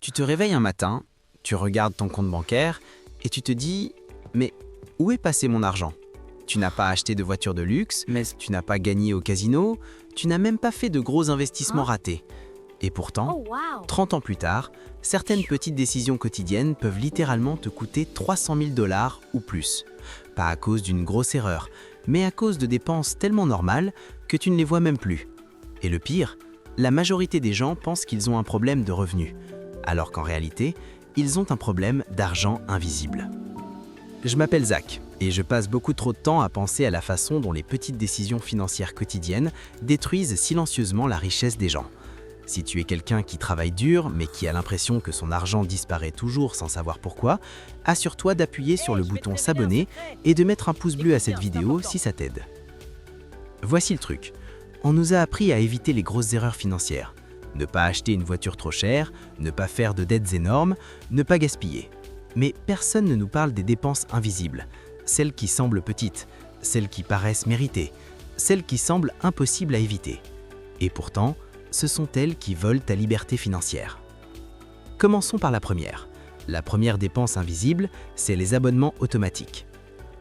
Tu te réveilles un matin, tu regardes ton compte bancaire et tu te dis « Mais où est passé mon argent ?» Tu n'as pas acheté de voiture de luxe, Mais tu n'as pas gagné au casino, tu n'as même pas fait de gros investissements ratés. Et pourtant, Oh wow! 30 ans plus tard, certaines petites décisions quotidiennes peuvent littéralement te coûter 300 000 $ ou plus. Pas à cause d'une grosse erreur, mais à cause de dépenses tellement normales que tu ne les vois même plus. Et le pire, la majorité des gens pensent qu'ils ont un problème de revenus, alors qu'en réalité, ils ont un problème d'argent invisible. Je m'appelle Zach et je passe beaucoup trop de temps à penser à la façon dont les petites décisions financières quotidiennes détruisent silencieusement la richesse des gens. Si tu es quelqu'un qui travaille dur mais qui a l'impression que son argent disparaît toujours sans savoir pourquoi, assure-toi d'appuyer sur le bouton s'abonner et de mettre un pouce bleu à cette vidéo si ça t'aide. Voici le truc. On nous a appris à éviter les grosses erreurs financières. Ne pas acheter une voiture trop chère, ne pas faire de dettes énormes, ne pas gaspiller. Mais personne ne nous parle des dépenses invisibles, celles qui semblent petites, celles qui paraissent méritées, celles qui semblent impossibles à éviter. Et pourtant, ce sont elles qui volent ta liberté financière. Commençons par la première. La première dépense invisible, c'est les abonnements automatiques.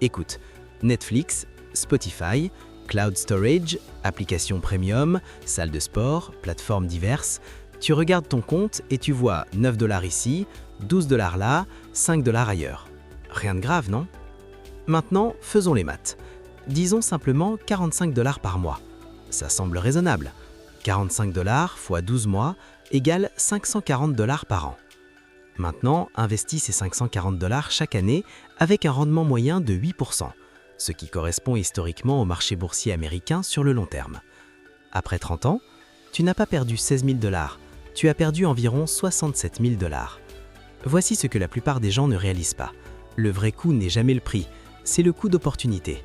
Écoute, Netflix, Spotify, Cloud Storage, applications premium, salle de sport, plateformes diverses, tu regardes ton compte et tu vois 9 $ ici, 12 $ là, 5 $ ailleurs. Rien de grave, non? Maintenant, faisons les maths. Disons simplement 45 $ par mois. Ça semble raisonnable. 45 $ fois 12 mois égale 540 $ par an. Maintenant, investis ces 540 $ chaque année avec un rendement moyen de 8%, ce qui correspond historiquement au marché boursier américain sur le long terme. Après 30 ans, tu n'as pas perdu 16 000 $, tu as perdu environ 67 000 $. Voici ce que la plupart des gens ne réalisent pas. Le vrai coût n'est jamais le prix, c'est le coût d'opportunité.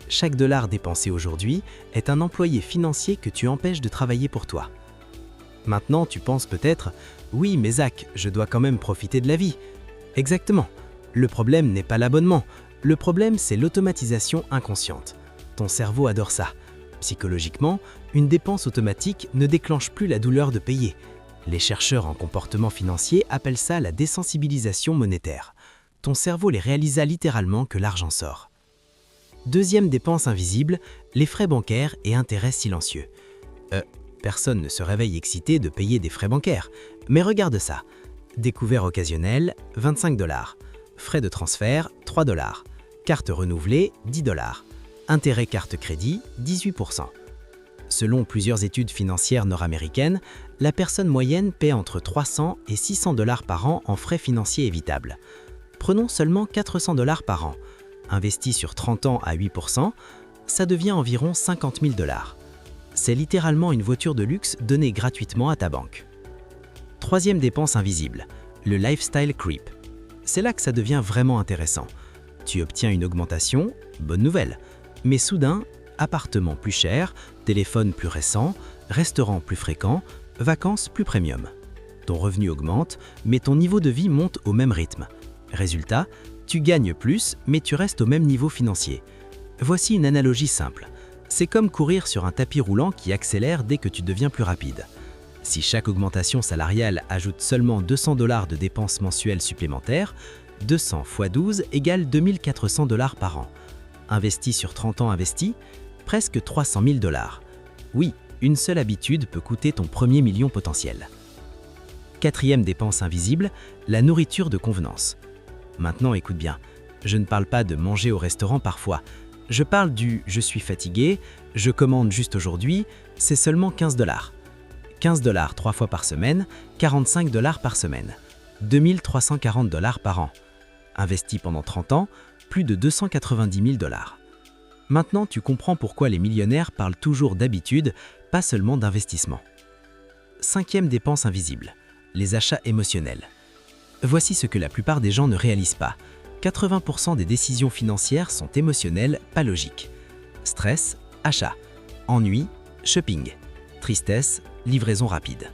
Chaque dollar dépensé aujourd'hui est un employé financier que tu empêches de travailler pour toi. Maintenant, tu penses peut-être « Oui, mais Zach, je dois quand même profiter de la vie. » Exactement. Le problème n'est pas l'abonnement. Le problème, c'est l'automatisation inconsciente. Ton cerveau adore ça. Psychologiquement, une dépense automatique ne déclenche plus la douleur de payer. Les chercheurs en comportement financier appellent ça la désensibilisation monétaire. Ton cerveau les réalisa littéralement que l'argent sort. Deuxième dépense invisible, les frais bancaires et intérêts silencieux. Personne ne se réveille excité de payer des frais bancaires. Mais regarde ça. Découvert occasionnel, 25 $. Frais de transfert, 3 $. Carte renouvelée, 10 $. Intérêt carte crédit, 18%. Selon plusieurs études financières nord-américaines, la personne moyenne paie entre 300 et 600 $ par an en frais financiers évitables. Prenons seulement 400 $ par an. Investi sur 30 ans à 8%, ça devient environ 50 000 $. C'est littéralement une voiture de luxe donnée gratuitement à ta banque. Troisième dépense invisible, le lifestyle creep. C'est là que ça devient vraiment intéressant. Tu obtiens une augmentation, bonne nouvelle. Mais soudain, appartement plus cher, téléphone plus récent, restaurant plus fréquent, vacances plus premium. Ton revenu augmente, mais ton niveau de vie monte au même rythme. Résultat, tu gagnes plus, mais tu restes au même niveau financier. Voici une analogie simple. C'est comme courir sur un tapis roulant qui accélère dès que tu deviens plus rapide. Si chaque augmentation salariale ajoute seulement 200 $ de dépenses mensuelles supplémentaires, 200 x 12 égale 2400 $ par an. Investi sur 30 ans investi, presque 300 000 $. Oui, une seule habitude peut coûter ton premier million potentiel. Quatrième dépense invisible, la nourriture de convenance. Maintenant, écoute bien, je ne parle pas de manger au restaurant parfois. Je parle du « je suis fatigué, je commande juste aujourd'hui, c'est seulement 15 $. 15 $ 3 fois par semaine, 45 $ par semaine. 2340 $ par an. Investi pendant 30 ans, plus de 290 000 $. Maintenant, tu comprends pourquoi les millionnaires parlent toujours d'habitude, pas seulement d'investissement. Cinquième dépense invisible, les achats émotionnels. Voici ce que la plupart des gens ne réalisent pas. 80% des décisions financières sont émotionnelles, pas logiques. Stress, achat. Ennui, shopping. Tristesse, livraison rapide.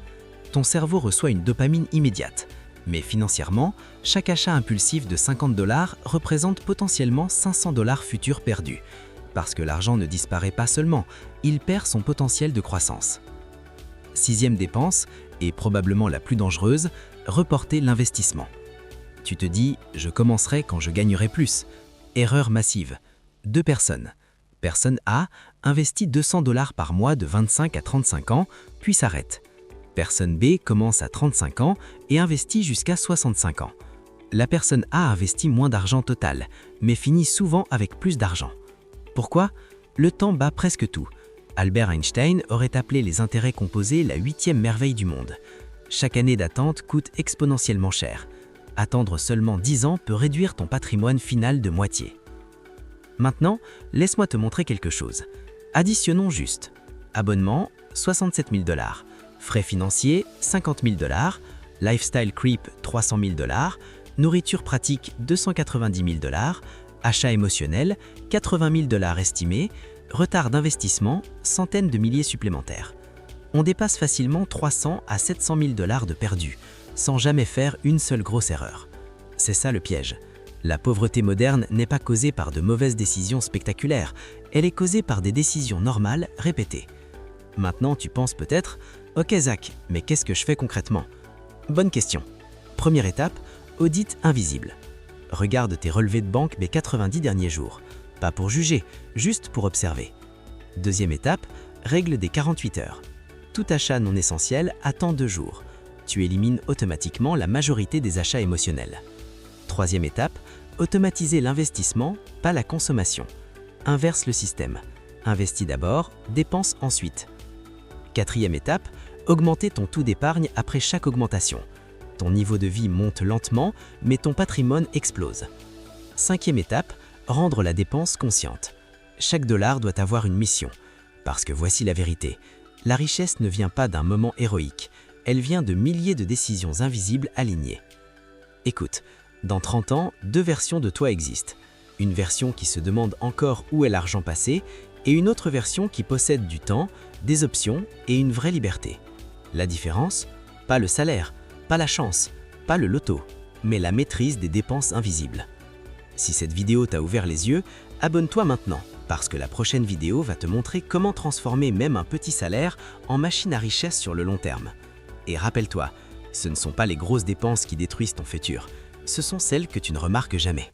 Ton cerveau reçoit une dopamine immédiate. Mais financièrement, chaque achat impulsif de 50 $ représente potentiellement 500 $ futurs perdus. Parce que l'argent ne disparaît pas seulement, il perd son potentiel de croissance. Sixième dépense, et probablement la plus dangereuse, reporter l'investissement. Tu te dis « je commencerai quand je gagnerai plus ». Erreur massive. 2 personnes. Personne A investit 200 $ par mois de 25 à 35 ans, puis s'arrête. Personne B commence à 35 ans et investit jusqu'à 65 ans. La personne A investit moins d'argent total, mais finit souvent avec plus d'argent. Pourquoi? Le temps bat presque tout. Albert Einstein aurait appelé les intérêts composés la 8e merveille du monde. Chaque année d'attente coûte exponentiellement cher. Attendre seulement 10 ans peut réduire ton patrimoine final de moitié. Maintenant, laisse-moi te montrer quelque chose. Additionnons juste. Abonnement, 67 000 $. Frais financiers, 50 000 $. Lifestyle creep, 300 000 $. Nourriture pratique, 290 000 $. Achat émotionnel, 80 000 $ estimés. Retard d'investissement, centaines de milliers supplémentaires. On dépasse facilement 300 à 700 000 $ de perdus, sans jamais faire une seule grosse erreur. C'est ça le piège. La pauvreté moderne n'est pas causée par de mauvaises décisions spectaculaires, elle est causée par des décisions normales répétées. Maintenant, tu penses peut-être « Ok Zach, mais qu'est-ce que je fais concrètement ?» Bonne question. Première étape, audit invisible. Regarde tes relevés de banque des 90 derniers jours. Pas pour juger, juste pour observer. Deuxième étape, règle des 48 heures. Tout achat non essentiel attend 2 jours. Tu élimines automatiquement la majorité des achats émotionnels. Troisième étape, automatiser l'investissement, pas la consommation. Inverse le système. Investis d'abord, dépense ensuite. Quatrième étape, augmenter ton taux d'épargne après chaque augmentation. Ton niveau de vie monte lentement, mais ton patrimoine explose. Cinquième étape, rendre la dépense consciente. Chaque dollar doit avoir une mission. Parce que voici la vérité. La richesse ne vient pas d'un moment héroïque. Elle vient de milliers de décisions invisibles alignées. Écoute, dans 30 ans, 2 versions de toi existent. Une version qui se demande encore où est l'argent passé et une autre version qui possède du temps, des options et une vraie liberté. La différence? Pas le salaire, pas la chance, pas le loto, mais la maîtrise des dépenses invisibles. Si cette vidéo t'a ouvert les yeux, abonne-toi maintenant, parce que la prochaine vidéo va te montrer comment transformer même un petit salaire en machine à richesse sur le long terme. Et rappelle-toi, ce ne sont pas les grosses dépenses qui détruisent ton futur, ce sont celles que tu ne remarques jamais.